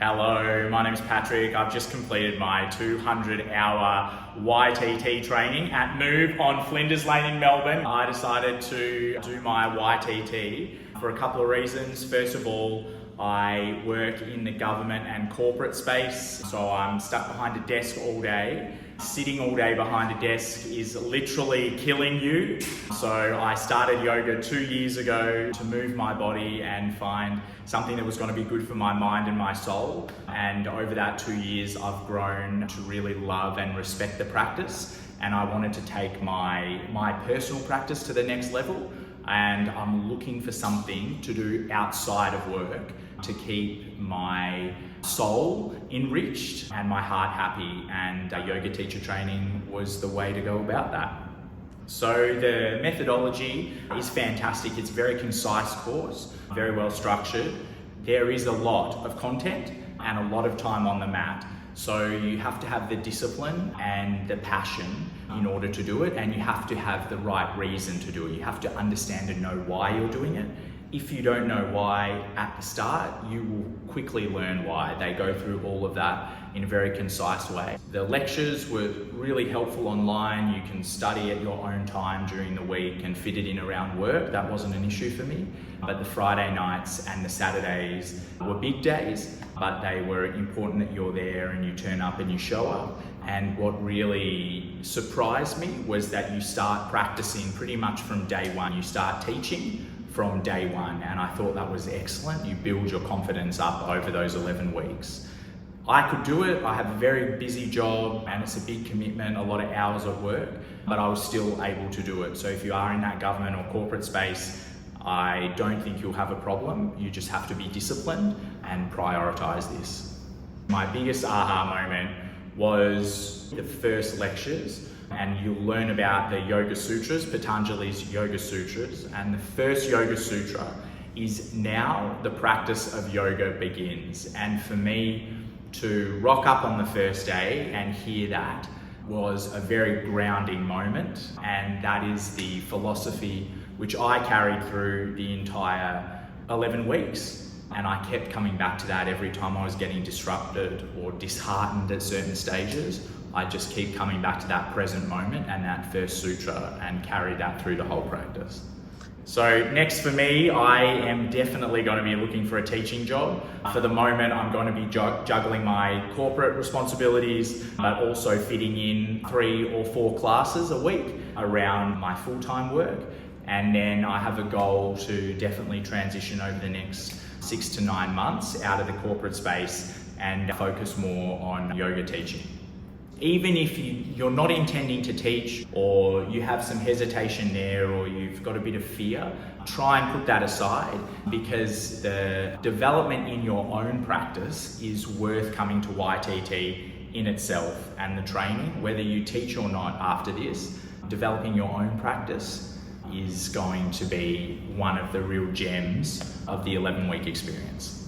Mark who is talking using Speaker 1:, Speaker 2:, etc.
Speaker 1: Hello, my name is Patrick. I've just completed my 200-hour YTT training at Move on Flinders Lane in Melbourne. I decided to do my YTT for a couple of reasons. First of all, I work in the government and corporate space, so I'm stuck behind a desk all day. Sitting all day behind a desk is literally killing you. So I started yoga 2 years ago to move my body and find something that was going to be good for my mind and my soul. And over that 2 years, I've grown to really love and respect the practice. And I wanted to take my personal practice to the next level. And I'm looking for something to do outside of work to keep my soul enriched and my heart happy, and yoga teacher training was the way to go about that. So the methodology is fantastic. It's a very concise course, very well structured. There is a lot of content and a lot of time on the mat. So you have to have the discipline and the passion in order to do it, and you have to have the right reason to do it. You have to understand and know why you're doing it. If you don't know why at the start, you will quickly learn why. They go through all of that in a very concise way. The lectures were really helpful online. You can study at your own time during the week and fit it in around work. That wasn't an issue for me. But the Friday nights and the Saturdays were big days, but they were important that you're there and you turn up and you show up. And what really surprised me was that you start practicing pretty much from day one. You start teaching from day one, and I thought that was excellent. You build your confidence up over those 11 weeks. I could do it. I have a very busy job and it's a big commitment, a lot of hours at work, but I was still able to do it. So if you are in that government or corporate space, I don't think you'll have a problem. You just have to be disciplined and prioritize this. My biggest aha moment was the first lectures, and you'll learn about the Yoga Sutras, Patanjali's Yoga Sutras, and the first Yoga Sutra is now the practice of yoga begins. And for me to rock up on the first day and hear that was a very grounding moment, and that is the philosophy which I carried through the entire 11 weeks. And I kept coming back to that every time I was getting disrupted or disheartened at certain stages. I just keep coming back to that present moment and that first sutra and carry that through the whole practice. So next for me, I am definitely going to be looking for a teaching job. For the moment, I'm going to be juggling my corporate responsibilities, but also fitting in 3 or 4 classes a week around my full-time work. And then I have a goal to definitely transition over the next 6 to 9 months out of the corporate space and focus more on yoga teaching. Even if you're not intending to teach, or you have some hesitation there, or you've got a bit of fear, try and put that aside, because the development in your own practice is worth coming to YTT in itself, and the training, whether you teach or not after this, developing your own practice is going to be one of the real gems of the 11-week experience.